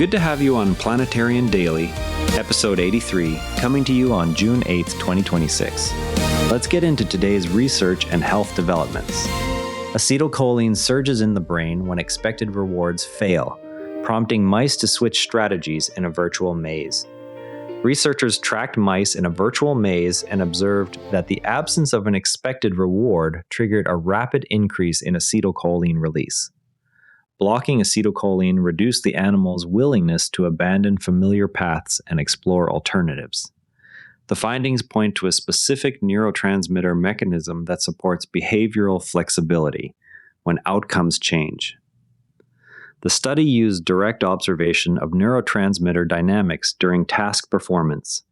Good to have you on Planetterrian Daily, episode 83, coming to you on June 8th, 2026. Let's get into today's research and health developments. Acetylcholine surges in the brain when expected rewards fail, prompting mice to switch strategies in a virtual maze. Researchers tracked mice in a virtual maze and observed that the absence of an expected reward triggered a rapid increase in acetylcholine release. Blocking acetylcholine reduced the animal's willingness to abandon familiar paths and explore alternatives. The findings point to a specific neurotransmitter mechanism that supports behavioral flexibility when outcomes change. The study used direct observation of neurotransmitter dynamics during task performance.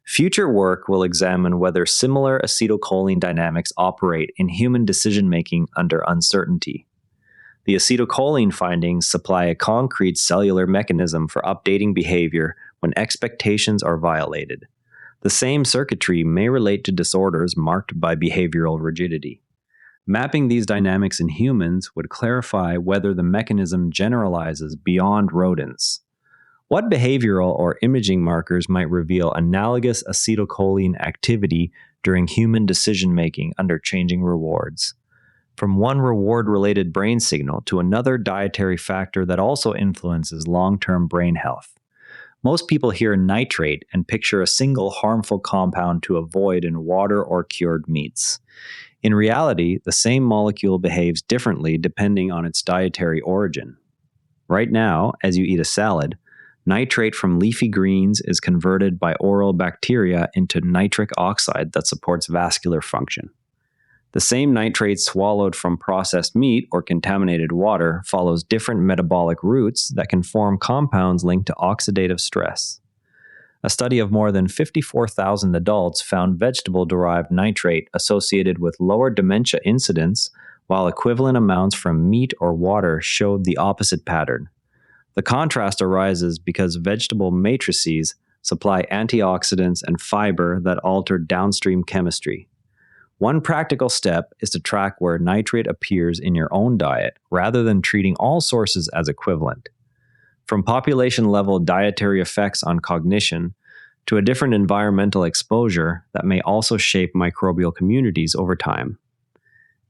Future work will examine whether similar acetylcholine dynamics operate in human decision-making under uncertainty. The acetylcholine findings supply a concrete cellular mechanism for updating behavior when expectations are violated. The same circuitry may relate to disorders marked by behavioral rigidity. Mapping these dynamics in humans would clarify whether the mechanism generalizes beyond rodents. What behavioral or imaging markers might reveal analogous acetylcholine activity during human decision-making under changing rewards? From one reward-related brain signal to another dietary factor that also influences long-term brain health. Most people hear nitrate and picture a single harmful compound to avoid in water or cured meats. In reality, the same molecule behaves differently depending on its dietary origin. Right now, as you eat a salad, nitrate from leafy greens is converted by oral bacteria into nitric oxide that supports vascular function. The same nitrate swallowed from processed meat or contaminated water follows different metabolic routes that can form compounds linked to oxidative stress. A study of more than 54,000 adults found vegetable-derived nitrate associated with lower dementia incidence, while equivalent amounts from meat or water showed the opposite pattern. The contrast arises because vegetable matrices supply antioxidants and fiber that alter downstream chemistry. One practical step is to track where nitrate appears in your own diet, rather than treating all sources as equivalent. From population-level dietary effects on cognition to a different environmental exposure that may also shape microbial communities over time.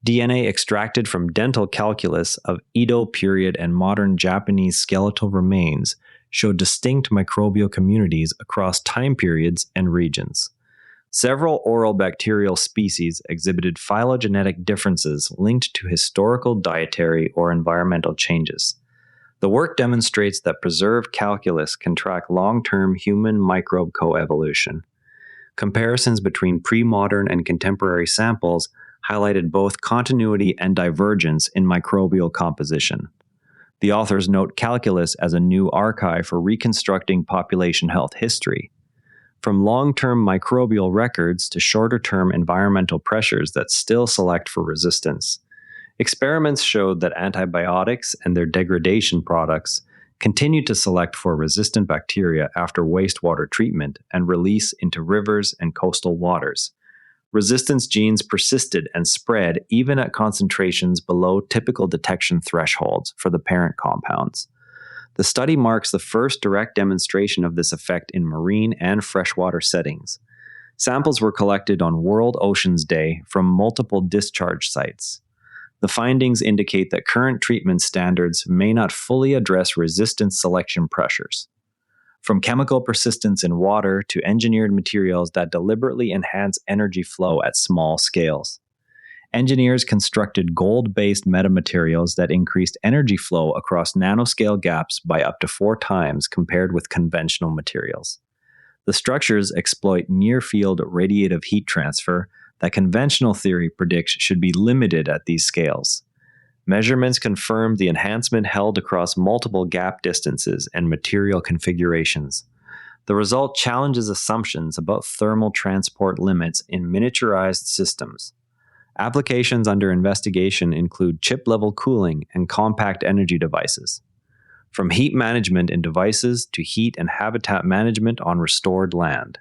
DNA extracted from dental calculus of Edo period and modern Japanese skeletal remains show distinct microbial communities across time periods and regions. Several oral bacterial species exhibited phylogenetic differences linked to historical dietary or environmental changes. The work demonstrates that preserved calculus can track long-term human microbe coevolution. Comparisons between pre-modern and contemporary samples highlighted both continuity and divergence in microbial composition. The authors note calculus as a new archive for reconstructing population health history. From long-term microbial records to shorter-term environmental pressures that still select for resistance. Experiments showed that antibiotics and their degradation products continue to select for resistant bacteria after wastewater treatment and release into rivers and coastal waters. Resistance genes persisted and spread even at concentrations below typical detection thresholds for the parent compounds. The study marks the first direct demonstration of this effect in marine and freshwater settings. Samples were collected on World Oceans Day from multiple discharge sites. The findings indicate that current treatment standards may not fully address resistance selection pressures. From chemical persistence in water to engineered materials that deliberately enhance energy flow at small scales. Engineers constructed gold-based metamaterials that increased energy flow across nanoscale gaps by up to 4 times compared with conventional materials. The structures exploit near-field radiative heat transfer that conventional theory predicts should be limited at these scales. Measurements confirmed the enhancement held across multiple gap distances and material configurations. The result challenges assumptions about thermal transport limits in miniaturized systems. Applications under investigation include chip-level cooling and compact energy devices. From heat management in devices to heat and habitat management on restored land.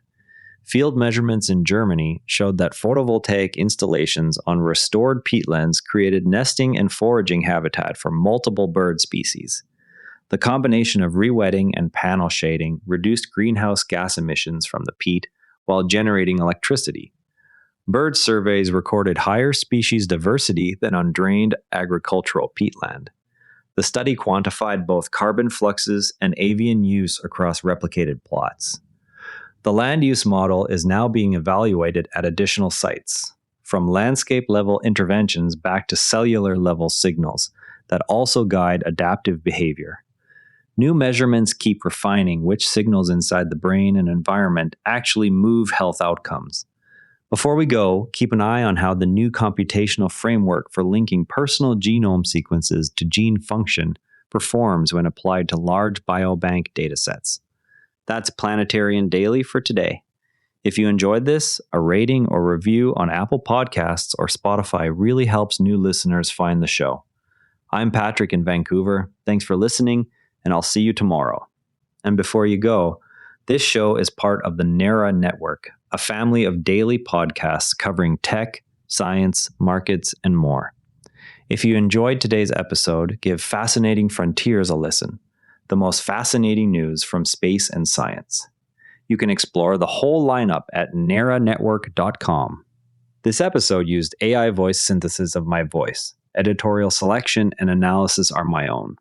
Field measurements in Germany showed that photovoltaic installations on restored peatlands created nesting and foraging habitat for multiple bird species. The combination of rewetting and panel shading reduced greenhouse gas emissions from the peat while generating electricity. Bird surveys recorded higher species diversity than on drained agricultural peatland. The study quantified both carbon fluxes and avian use across replicated plots. The land use model is now being evaluated at additional sites, from landscape-level interventions back to cellular-level signals that also guide adaptive behavior. New measurements keep refining which signals inside the brain and environment actually move health outcomes. Before we go, keep an eye on how the new computational framework for linking personal genome sequences to gene function performs when applied to large biobank datasets. That's Planetterrian Daily for today. If you enjoyed this, a rating or review on Apple Podcasts or Spotify really helps new listeners find the show. I'm Patrick in Vancouver. Thanks for listening, and I'll see you tomorrow. And before you go, this show is part of the NARA Network, a family of daily podcasts covering tech, science, markets, and more. If you enjoyed today's episode, give Fascinating Frontiers a listen, the most fascinating news from space and science. You can explore the whole lineup at naranetwork.com. This episode used AI voice synthesis of my voice. Editorial selection and analysis are my own.